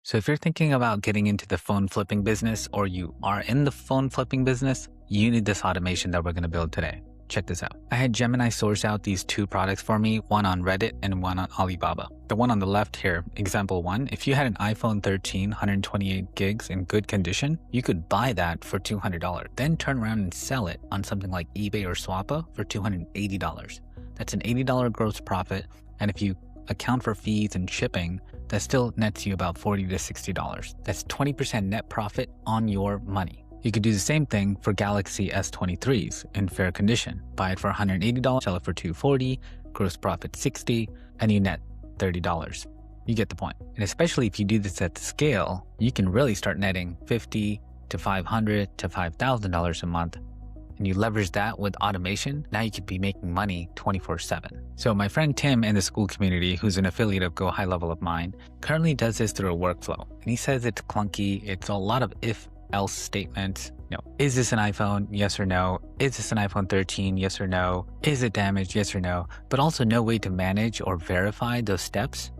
So if you're thinking about getting into the phone flipping business or you are in the phone flipping business, you need this automation that we're going to build today. Check this out. I had Gemini source out these two products for me, one on Reddit and one on Alibaba. The one on the left here, example one, if you had an iPhone 13, 128 gigs in good condition, you could buy that for $200, then turn around and sell it on something like eBay or Swappa for $280. That's an $80 gross profit. And if you account for fees and shipping, that still nets you about $40 to $60. That's 20% net profit on your money. You could do the same thing for Galaxy S23s in fair condition. Buy it for $180, sell it for $240, gross profit $60, and you net $30. You get the point. And especially if you do this at scale, you can really start netting $50 to $500 to $5,000 a month. And you leverage that with automation, now you could be making money 24/7. So my friend Tim in the Skool community, who's an affiliate of Go High Level of mine, currently does this through a workflow. And he says it's clunky. It's a lot of if-else statements. Is this an iPhone? Yes or no. Is this an iPhone 13? Yes or no. Is it damaged? Yes or no. But also no way to manage or verify those steps.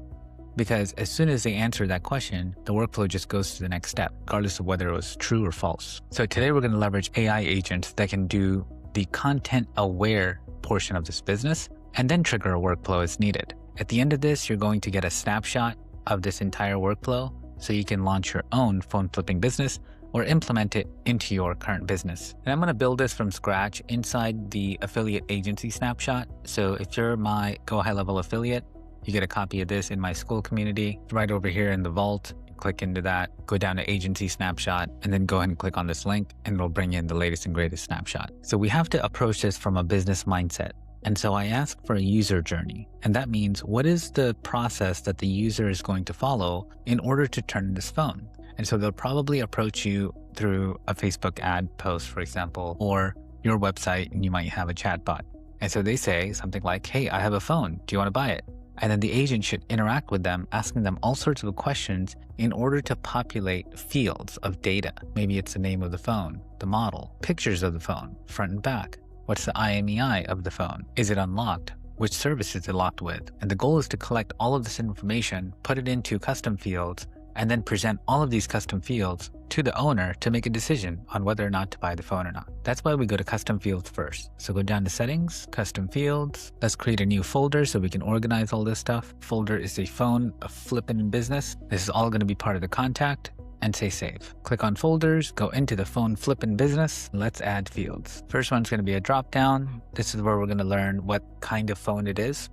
Because as soon as they answer that question, the workflow just goes to the next step, regardless of whether it was true or false. So today we're going to leverage AI agents that can do the content-aware portion of this business and then trigger a workflow as needed. At the end of this, you're going to get a snapshot of this entire workflow so you can launch your own phone flipping business or implement it into your current business. And I'm going to build this from scratch inside the affiliate agency snapshot. So if you're my Go High Level affiliate, you get a copy of this in my Skool community. Right over here in the vault, click into that, go down to agency snapshot, and then go ahead and click on this link and it'll bring in the latest and greatest snapshot. So we have to approach this from a business mindset. And so I asked for a user journey. And that means what is the process that the user is going to follow in order to turn this phone? And so they'll probably approach you through a Facebook ad post, for example, or your website, and you might have a chat bot. And so they say something like, hey, I have a phone. Do you want to buy it? And then the agent should interact with them, asking them all sorts of questions in order to populate fields of data. Maybe it's the name of the phone, the model, pictures of the phone, front and back. What's the IMEI of the phone? Is it unlocked? Which service is it locked with? And the goal is to collect all of this information, put it into custom fields, and then present all of these custom fields to the owner to make a decision on whether or not to buy the phone or not. That's why we go to custom fields first. So go down to settings, custom fields. Let's create a new folder so we can organize all this stuff. Folder is a phone, a flippin' business. This is all going to be part of the contact, and say save. Click on folders, go into the phone flippin' business. Let's add fields. First one's going to be a drop down. This is where we're going to learn what kind of phone it is.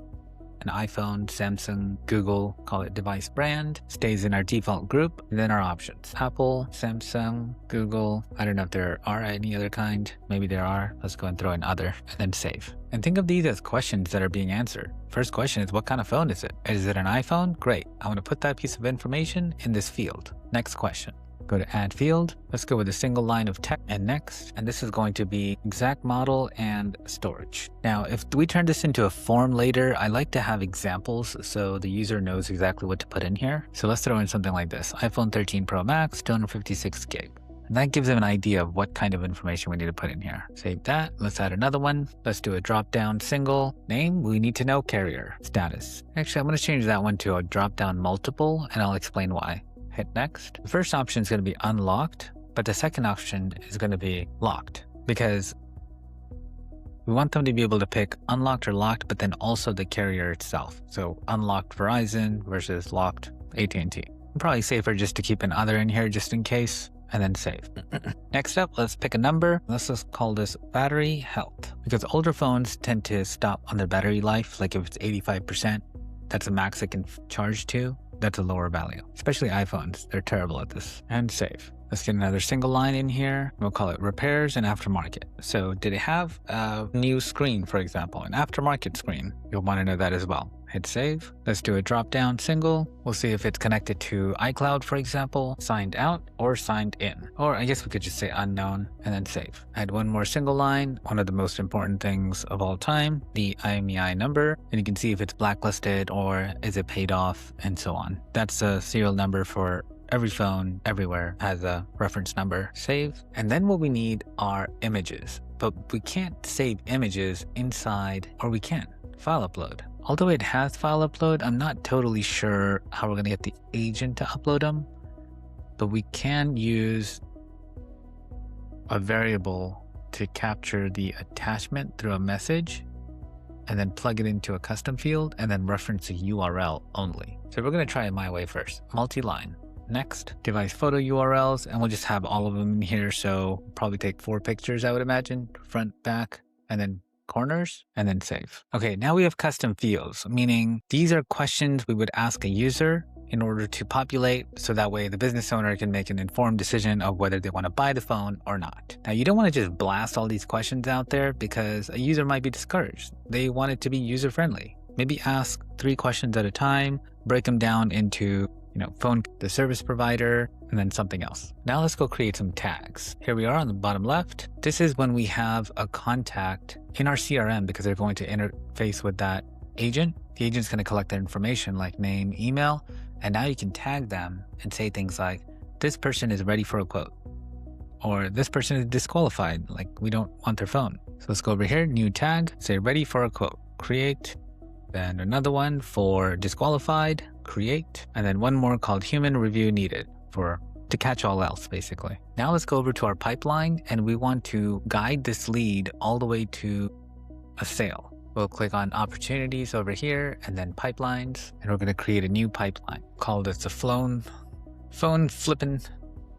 An iPhone, Samsung, Google, call it device brand, stays in our default group, and then our options. Apple, Samsung, Google, I don't know if there are any other kind, maybe there are. Let's go and throw in other, and then save. And think of these as questions that are being answered. First question is, what kind of phone is it? Is it an iPhone? Great, I want to put that piece of information in this field. Next question. Go to add field. Let's go with a single line of text and next. And this is going to be exact model and storage. Now, if we turn this into a form later, I like to have examples so the user knows exactly what to put in here. So let's throw in something like this. iPhone 13 Pro Max, 256 gig. And that gives them an idea of what kind of information we need to put in here. Save that. Let's add another one. Let's do a drop-down single. Name, we need to know carrier. Status. Actually, I'm going to change that one to a drop-down multiple, and I'll explain why. Hit next. The first option is going to be unlocked, but the second option is going to be locked because we want them to be able to pick unlocked or locked, but then also the carrier itself. So unlocked Verizon versus locked AT&T. Probably safer just to keep an other in here just in case, and then save. Next up, let's pick a number. Let's just call this battery health because older phones tend to stop on their battery life. Like if it's 85%, that's the max it can charge to. That's a lower value, especially iPhones. They're terrible at this. And save. Let's get another single line in here. We'll call it repairs and aftermarket. So did it have a new screen, for example, an aftermarket screen? You'll want to know that as well. Hit save. Let's do a drop down single. We'll see if it's connected to iCloud, for example, signed out or signed in. Or I guess we could just say unknown and then save. Add one more single line. One of the most important things of all time, the IMEI number. And you can see if it's blacklisted or is it paid off and so on. That's a serial number for every phone everywhere has a reference number. Save. And then what we need are images. But we can't save images inside, or we can. File upload. Although it has file upload, I'm not totally sure how we're going to get the agent to upload them. but we can use a variable to capture the attachment through a message and then plug it into a custom field and then reference a URL only. So we're going to try it my way first. Multi-line. Next, device photo URLs, and we'll just have all of them in here. So probably take 4 pictures, I would imagine, front, back, and then corners, and then save. Okay, now we have custom fields, meaning these are questions we would ask a user in order to populate, so that way the business owner can make an informed decision of whether they want to buy the phone or not. Now, you don't want to just blast all these questions out there because a user might be discouraged. They want it to be user-friendly. Maybe ask 3 questions at a time, break them down into, phone, the service provider, and then something else. Now let's go create some tags. Here we are on the bottom left. This is when we have a contact in our CRM because they're going to interface with that agent. The agent's going to collect their information like name, email, and now you can tag them and say things like, this person is ready for a quote, or this person is disqualified, like we don't want their phone. So let's go over here, new tag, say ready for a quote, create, then another one for disqualified, create, and then one more called human review needed to catch all else, basically. Now let's go over to our pipeline, and we want to guide this lead all the way to a sale. We'll click on opportunities over here and then pipelines, and we're going to create a new pipeline. Call this the phone Flippin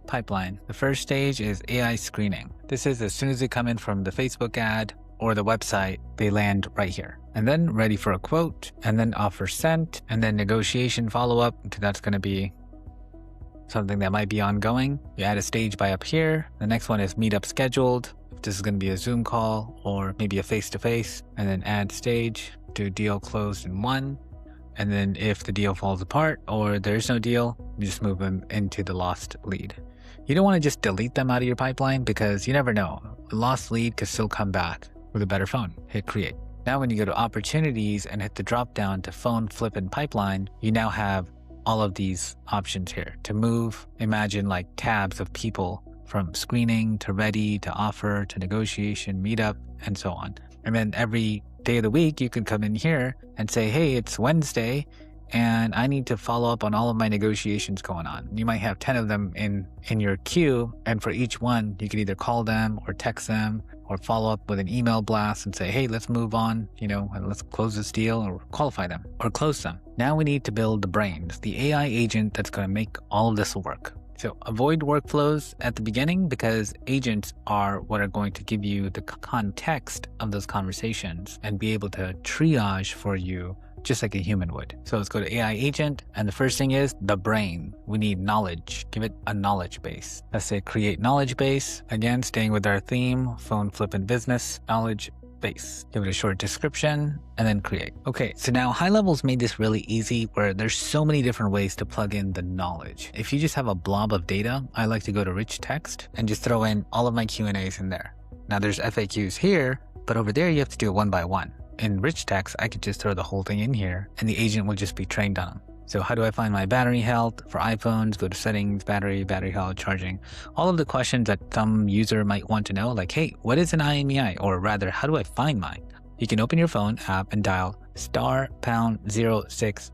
pipeline. The first stage is AI screening. This is as soon as they come in from the Facebook ad or the website, they land right here. And then ready for a quote, and then offer sent, and then negotiation follow-up. That's going to be something that might be ongoing. You add a stage by up here. The next one is meetup scheduled. If this is going to be a Zoom call or maybe a face-to-face, and then add stage, do deal closed in 1. And then if the deal falls apart or there's no deal, you just move them into the lost lead. You don't want to just delete them out of your pipeline because you never know. A lost lead could still come back with a better phone. Hit create. Now when you go to opportunities and hit the drop down to phone Flippin pipeline, you now have all of these options here to move. Imagine like tabs of people from screening to ready to offer to negotiation, meetup, and so on. And then every day of the week, you can come in here and say, hey, it's Wednesday and I need to follow up on all of my negotiations going on. You might have 10 of them in your queue. And for each one, you can either call them or text them or follow up with an email blast and say, hey, let's move on, and let's close this deal or qualify them or close them. Now we need to build the brains, the AI agent that's going to make all of this work. So avoid workflows at the beginning because agents are what are going to give you the context of those conversations and be able to triage for you just like a human would. So let's go to AI agent. And the first thing is the brain. We need knowledge. Give it a knowledge base. Let's say create knowledge base. Again, staying with our theme, phone Flippin business, knowledge base. Give it a short description and then create. Okay, so now High Level's made this really easy where there's so many different ways to plug in the knowledge. If you just have a blob of data, I like to go to rich text and just throw in all of my Q&As in there. Now there's FAQs here, but over there you have to do it one by one. In rich text, I could just throw the whole thing in here and the agent will just be trained on them. So how do I find my battery health? For iPhones, go to settings, battery health, charging. All of the questions that some user might want to know, like, hey, what is an IMEI? Or rather, how do I find mine? You can open your phone app and dial *#06#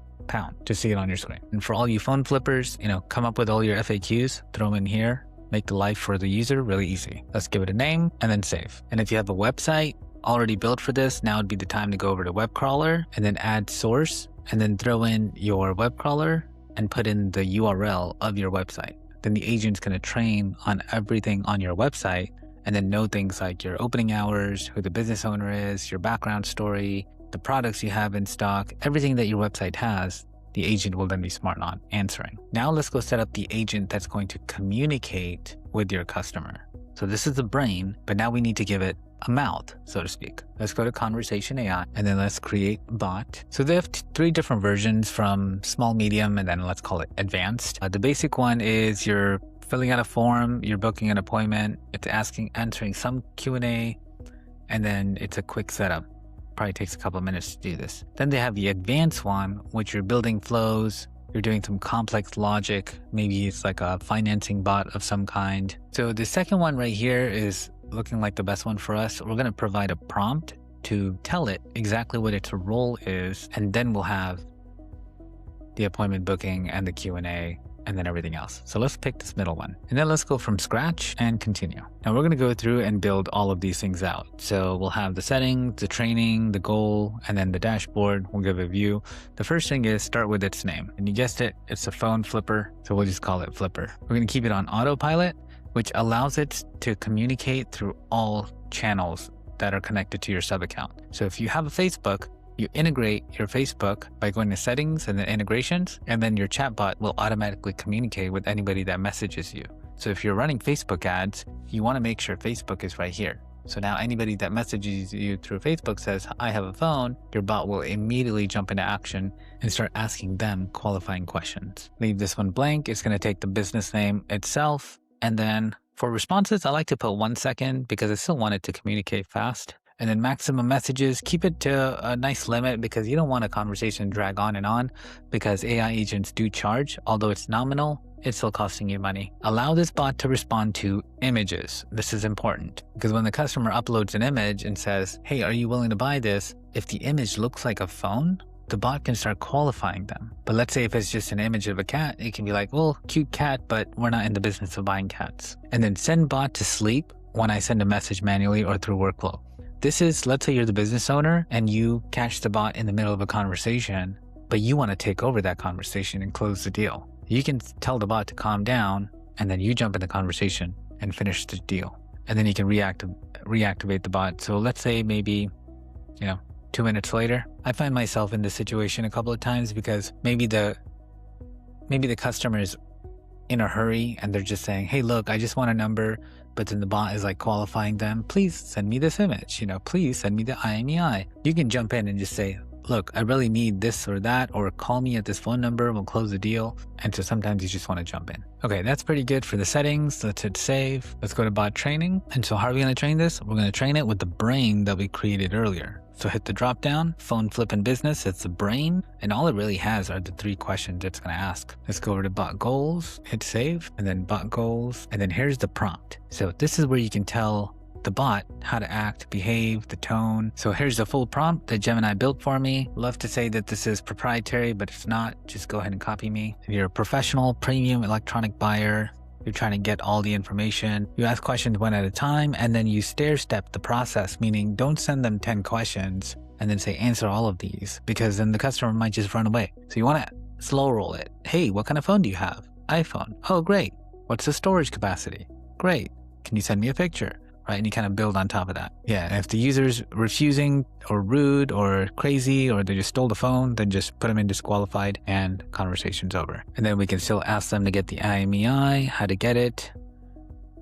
to see it on your screen. And for all you phone flippers, come up with all your FAQs, throw them in here, make the life for the user really easy. Let's give it a name and then save. And if you have a website already built for this, now would be the time to go over to web crawler and then add source and then throw in your web crawler and put in the URL of your website. Then the agent's going to train on everything on your website and then know things like your opening hours, who the business owner is, your background story, the products you have in stock, everything that your website has, the agent will then be smart on answering. Now let's go set up the agent that's going to communicate with your customer. So this is the brain, but now we need to give it a mouth, so to speak. Let's go to Conversation AI and then let's create bot. So they have 3 different versions from small, medium, and then let's call it advanced. The basic one is you're filling out a form, you're booking an appointment, it's answering some Q&A, and then it's a quick setup. Probably takes a couple of minutes to do this. Then they have the advanced one, which you're building flows, you're doing some complex logic. Maybe it's like a financing bot of some kind. So the second one right here is looking like the best one for us. We're going to provide a prompt to tell it exactly what its role is, and then we'll have the appointment booking and the Q&A and then everything else. So let's pick this middle one. And then let's go from scratch and continue. Now we're going to go through and build all of these things out. So we'll have the settings, the training, the goal, and then the dashboard. We'll give a view. The first thing is start with its name. And you guessed it, it's a phone flipper. So we'll just call it Flipper. We're going to keep it on autopilot, which allows it to communicate through all channels that are connected to your sub account. So if you have a Facebook, you integrate your Facebook by going to settings and then integrations, and then your chatbot will automatically communicate with anybody that messages you. So if you're running Facebook ads, you want to make sure Facebook is right here. So now anybody that messages you through Facebook says, I have a phone, your bot will immediately jump into action and start asking them qualifying questions. Leave this one blank. It's going to take the business name itself. And then for responses, I like to put 1 second because I still want it to communicate fast. And then maximum messages, keep it to a nice limit because you don't want a conversation drag on and on because AI agents do charge. Although it's nominal, it's still costing you money. Allow this bot to respond to images. This is important because when the customer uploads an image and says, hey, are you willing to buy this? If the image looks like a phone, the bot can start qualifying them. But let's say if it's just an image of a cat, it can be like, well, cute cat, but we're not in the business of buying cats. And then send bot to sleep when I send a message manually or through workflow. This is, let's say you're the business owner and you catch the bot in the middle of a conversation, but you want to take over that conversation and close the deal. You can tell the bot to calm down and then you jump in the conversation and finish the deal. And then you can reactivate the bot. So let's say maybe, 2 minutes later, I find myself in this situation a couple of times because maybe the customer is in a hurry and they're just saying, hey, look, I just want a number. But then the bot is like qualifying them. Please send me this image, please send me the IMEI. You can jump in and just say, look, I really need this or that, or call me at this phone number, we'll close the deal. And so sometimes you just want to jump in. Okay, that's pretty good for the settings. Let's hit save. Let's go to bot training. And so how are we going to train this? We're going to train it with the brain that we created earlier. So hit the drop down, phone Flippin business, it's the brain. And all it really has are the 3 questions it's going to ask. Let's go over to bot goals, hit save, and then bot goals. And then here's the prompt. So this is where you can tell the bot how to act, behave, the tone. So here's the full prompt that Gemini built for me. Love to say that this is proprietary, but it's not. Just go ahead and copy me. If you're a professional premium electronic buyer, you're trying to get all the information. You ask questions one at a time, and then you stair-step the process, meaning don't send them 10 questions and then say, answer all of these, because then the customer might just run away. So you want to slow roll it. Hey, what kind of phone do you have? iPhone. Oh, great. What's the storage capacity? Great. Can you send me a picture? Right? And you kind of build on top of that. Yeah. And if the user's refusing or rude or crazy, or they just stole the phone, then just put them in disqualified and conversation's over. And then we can still ask them to get the IMEI, how to get it.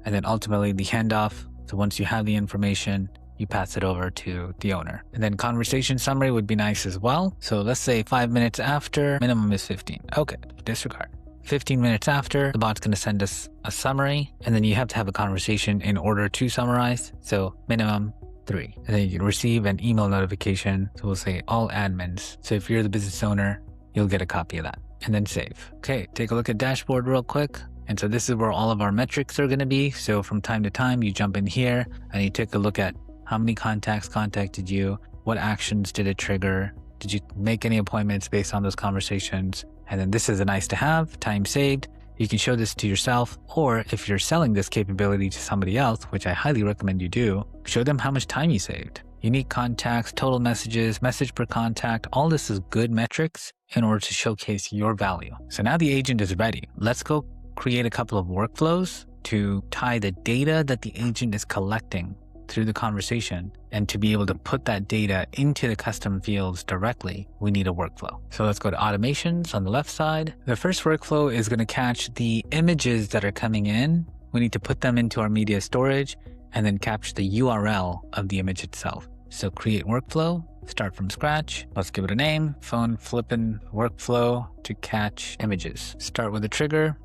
And then ultimately the handoff. So once you have the information, you pass it over to the owner. And then conversation summary would be nice as well. So let's say 5 minutes after, minimum is 15. Okay, disregard. 15 minutes after, the bot's going to send us a summary, and then you have to have a conversation in order to summarize. So minimum 3. And then you can receive an email notification. So we'll say all admins. So if you're the business owner, you'll get a copy of that. And then save. Okay, take a look at dashboard real quick. And so this is where all of our metrics are going to be. So from time to time, you jump in here and you take a look at how many contacts contacted you, what actions did it trigger, did you make any appointments based on those conversations? And then this is a nice to have, time saved. You can show this to yourself, or if you're selling this capability to somebody else, which I highly recommend you do, show them how much time you saved. Unique contacts, total messages, message per contact, all this is good metrics in order to showcase your value. So now the agent is ready. Let's go create a couple of workflows to tie the data that the agent is collecting through the conversation, and to be able to put that data into the custom fields directly, we need a workflow. So let's go to automations on the left side. The first workflow is going to catch the images that are coming in. We need to put them into our media storage and then capture the URL of the image itself. So create workflow, start from scratch. Let's give it a name, phone Flippin workflow to catch images. Start with a trigger.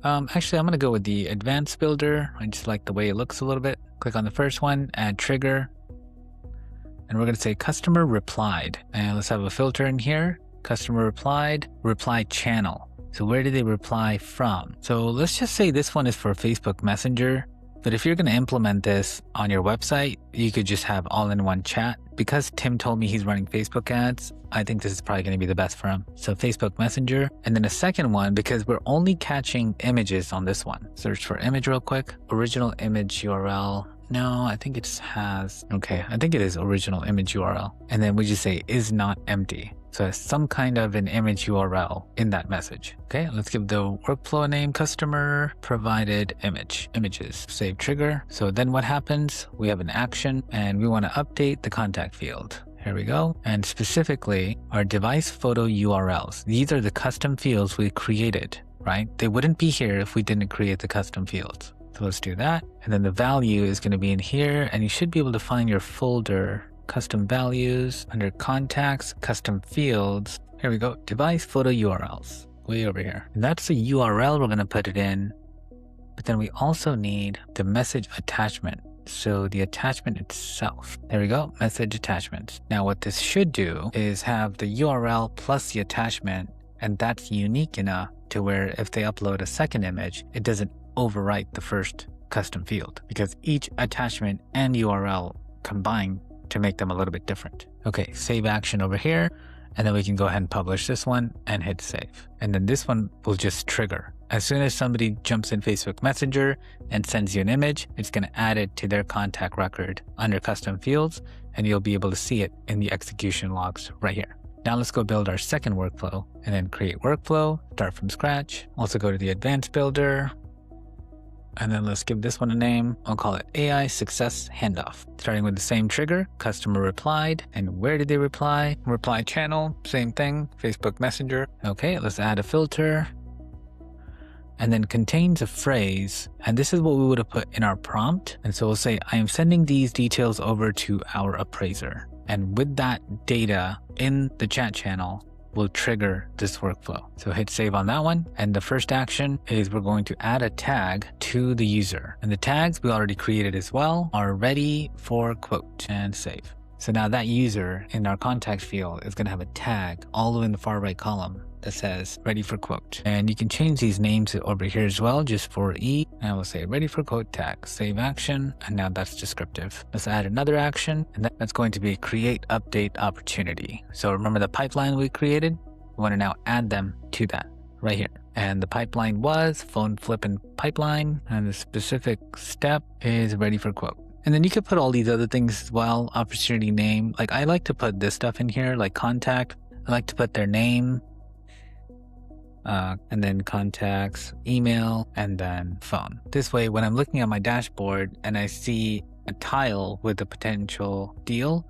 Actually, I'm going to go with the advanced builder. I just like the way it looks a little bit. Click on the first one, add trigger. And we're going to say customer replied. And let's have a filter in here. Customer replied, reply channel. So where did they reply from? So let's just say this one is for Facebook Messenger. But if you're going to implement this on your website, you could just have all-in-one chat because Tim told me he's running Facebook ads, I think this is probably going to be the best for him. So Facebook Messenger. And then a second one, because we're only catching images on this one. Search for image real quick. Original image URL. No, I think it has, okay, I think it is original image URL. And then we just say is not empty. So it's some kind of an image URL in that message. Okay, let's give the workflow name customer provided images, save trigger. So then what happens? We have an action and we want to update the contact field. Here we go. And specifically our device photo URLs. These are the custom fields we created, right? They wouldn't be here if we didn't create the custom fields. So let's do that. And then the value is going to be in here and you should be able to find your folder custom values under contacts, custom fields. Here we go. Device photo URLs way over here. And that's the URL we're going to put it in. But then we also need the message attachment. So the attachment itself. There we go. Message attachments. Now what this should do is have the URL plus the attachment. And that's unique enough to where if they upload a second image, it doesn't overwrite the first custom field because each attachment and URL combine to make them a little bit different. Okay, save action over here, and then we can go ahead and publish this one and hit save. And then this one will just trigger. As soon as somebody jumps in Facebook Messenger and sends you an image, it's going to add it to their contact record under custom fields, and you'll be able to see it in the execution logs right here. Now let's go build our second workflow and then create workflow, start from scratch. Also go to the advanced builder, and then let's give this one a name. I'll call it AI Success Handoff. Starting with the same trigger, customer replied. And where did they reply? Reply channel, same thing, Facebook Messenger. Okay, let's add a filter. And then contains a phrase. And this is what we would have put in our prompt. And so we'll say, I am sending these details over to our appraiser. And with that data in the chat channel, will trigger this workflow. So hit save on that one. And the first action is we're going to add a tag to the user. And the tags we already created as well are ready for quote and save. So now that user in our contact field is going to have a tag all the way in the far right column that says ready for quote. And you can change these names over here as well, just for E. And we'll say ready for quote tag, save action. And now that's descriptive. Let's add another action. And that's going to be create update opportunity. So remember the pipeline we created? We want to now add them to that right here. And the pipeline was phone Flippin pipeline. And the specific step is ready for quote. And then you could put all these other things as well. Opportunity name. Like I like to put this stuff in here, like contact. I like to put their name. And then contacts, email, and then phone. This way, when I'm looking at my dashboard and I see a tile with a potential deal,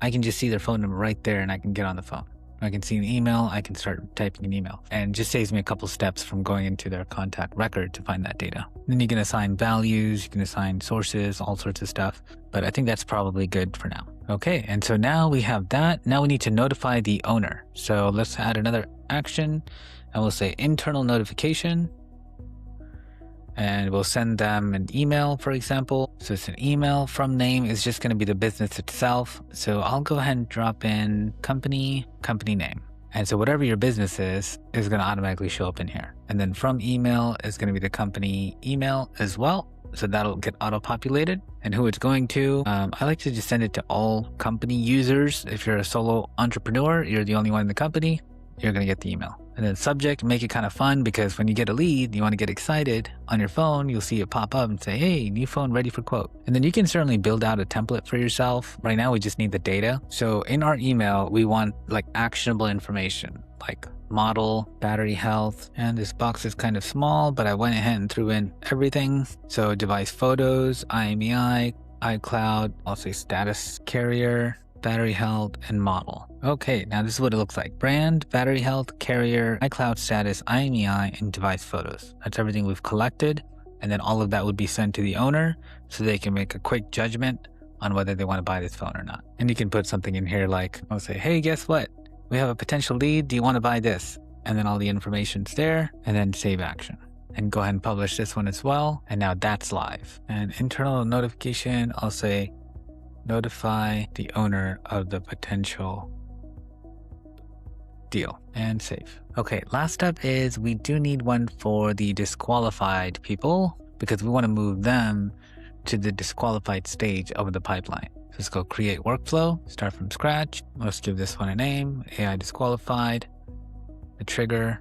I can just see their phone number right there and I can get on the phone. I can see an email, I can start typing an email. And it just saves me a couple steps from going into their contact record to find that data. Then you can assign values, you can assign sources, all sorts of stuff. But I think that's probably good for now. Okay, and so now we have that. Now we need to notify the owner. So let's add another action. And we'll say internal notification. And we'll send them an email, for example. So it's an email from name is just going to be the business itself. So I'll go ahead and drop in company name. And so whatever your business is going to automatically show up in here. And then from email is going to be the company email as well. So that'll get auto-populated. And who it's going to, I like to just send it to all company users. If you're a solo entrepreneur, you're the only one in the company, you're going to get the email. And then subject, make it kind of fun because when you get a lead, you want to get excited on your phone, you'll see it pop up and say, hey, new phone ready for quote. And then you can certainly build out a template for yourself. Right now, we just need the data. So in our email, we want like actionable information like model, battery health, and this box is kind of small, but I went ahead and threw in everything. So device photos, IMEI, iCloud, I'll say status carrier, battery health, and model. Okay, now this is what it looks like. Brand, battery health, carrier, iCloud status, IMEI, and device photos. That's everything we've collected. And then all of that would be sent to the owner so they can make a quick judgment on whether they want to buy this phone or not. And you can put something in here like, I'll say, hey, guess what? We have a potential lead. Do you want to buy this? And then all the information's there, and then save action. And go ahead and publish this one as well. And now that's live. And internal notification, I'll say, notify the owner of the potential deal and save. Okay, last step is we do need one for the disqualified people because we want to move them to the disqualified stage of the pipeline. So Let's go create workflow, start from scratch. Let's give this one a name, AI disqualified. The trigger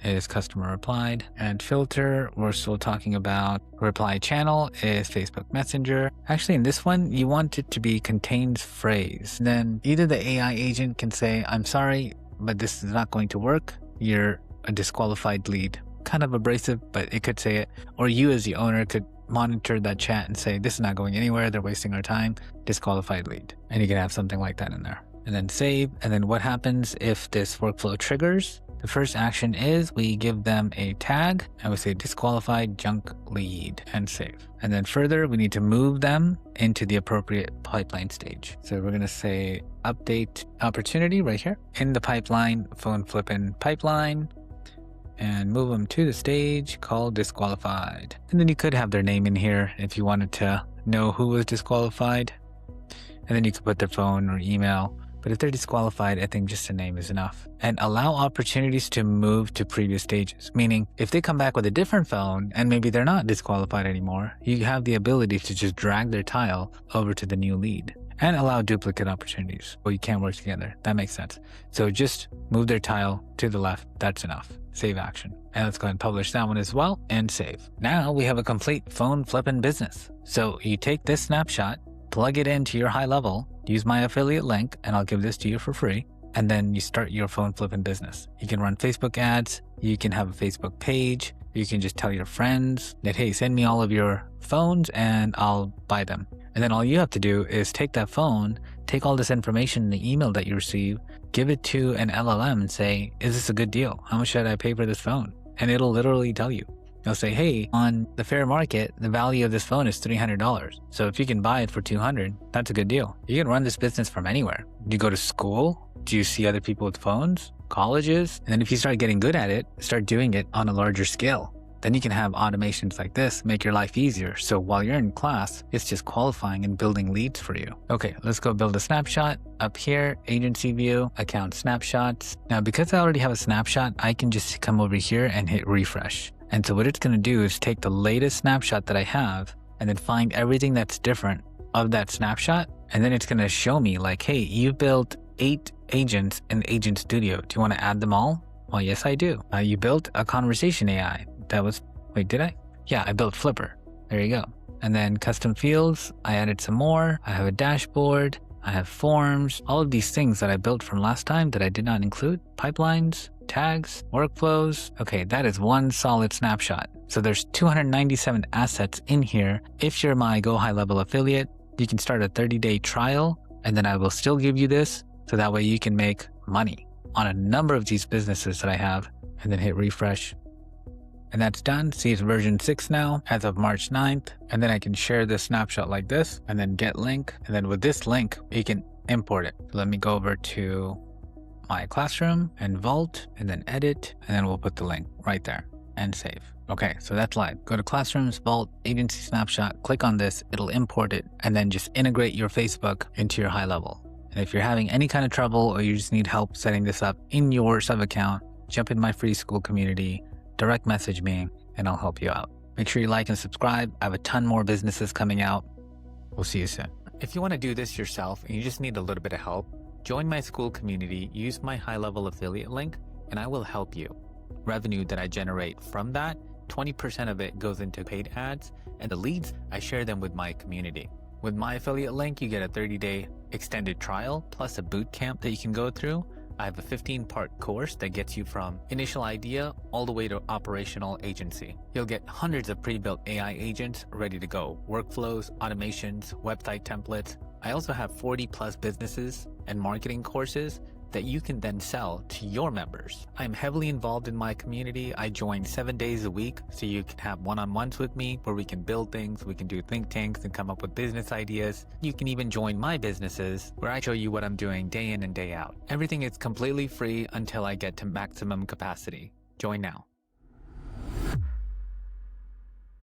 is customer replied, and filter, we're still talking about reply channel is Facebook Messenger. Actually, in this one, you want it to be contains phrase. Then either the AI agent can say, I'm sorry, but this is not going to work. You're a disqualified lead. Kind of abrasive, but it could say it. Or you as the owner could monitor that chat and say, this is not going anywhere. They're wasting our time. Disqualified lead. And you can have something like that in there. And then save. And then what happens if this workflow triggers? The first action is we give them a tag and we say disqualified junk lead and save. And then further, we need to move them into the appropriate pipeline stage. So we're going to say update opportunity right here in the pipeline, phone flipping pipeline, and move them to the stage called disqualified. And then you could have their name in here if you wanted to know who was disqualified. And then you could put their phone or email. But if they're disqualified, I think just a name is enough. And allow opportunities to move to previous stages. Meaning, if they come back with a different phone and maybe they're not disqualified anymore, you have the ability to just drag their tile over to the new lead. And allow duplicate opportunities. Well, you can't work together. That makes sense. So just move their tile to the left. That's enough. Save action. And let's go ahead and publish that one as well and save. Now we have a complete phone flipping business. So you take this snapshot, plug it into your high level, use my affiliate link, and I'll give this to you for free. And then you start your phone flipping business. You can run Facebook ads. You can have a Facebook page. You can just tell your friends that, hey, send me all of your phones and I'll buy them. And then all you have to do is take that phone, take all this information in the email that you receive, give it to an LLM and say, is this a good deal? How much should I pay for this phone? And it'll literally tell you. They'll say, hey, on the fair market, the value of this phone is $300. So if you can buy it for $200, that's a good deal. You can run this business from anywhere. Do you go to school? Do you see other people with phones? Colleges? And then if you start getting good at it, start doing it on a larger scale. Then you can have automations like this make your life easier. So while you're in class, it's just qualifying and building leads for you. Okay, let's go build a snapshot. Up here, agency view, account snapshots. Now, because I already have a snapshot, I can just come over here and hit refresh. And so what it's going to do is take the latest snapshot that I have and then find everything that's different of that snapshot. And then it's going to show me like, hey, you built 8 agents in Agent Studio. Do you want to add them all? Well, yes, I do. You built a conversation AI. That was, wait, did I? Yeah, I built Flipper. There you go. And then custom fields, I added some more. I have a dashboard. I have forms, all of these things that I built from last time that I did not include. Pipelines, tags, workflows. Okay, that is one solid snapshot. So there's 297 assets in here. If you're my Go High Level affiliate, you can start a 30-day trial, and then I will still give you this. So that way you can make money on a number of these businesses that I have, and then hit refresh. And that's done. See, it's version 6 now as of March 9th. And then I can share this snapshot like this and then get link. And then with this link, you can import it. So let me go over to my classroom and Vault and then edit. And then we'll put the link right there and save. Okay, so that's live. Go to Classrooms, Vault, Agency Snapshot, click on this, it'll import it, and then just integrate your Facebook into your high level. And if you're having any kind of trouble or you just need help setting this up in your sub account, jump in my free Skool community, direct message me, and I'll help you out. Make sure you like and subscribe. I have a ton more businesses coming out. We'll see you soon. If you want to do this yourself and you just need a little bit of help, join my Skool community, use my high level affiliate link, and I will help you. Revenue that I generate from that, 20% of it goes into paid ads, and the leads, I share them with my community. With my affiliate link, you get a 30-day extended trial, plus a boot camp that you can go through. I have a 15-part course that gets you from initial idea all the way to operational agency. You'll get hundreds of pre-built AI agents ready to go, workflows, automations, website templates. I also have 40+ businesses and marketing courses that you can then sell to your members. I'm heavily involved in my community. I join 7 days a week so you can have one-on-ones with me where we can build things, we can do think tanks and come up with business ideas. You can even join my businesses where I show you what I'm doing day in and day out. Everything is completely free until I get to maximum capacity. Join now.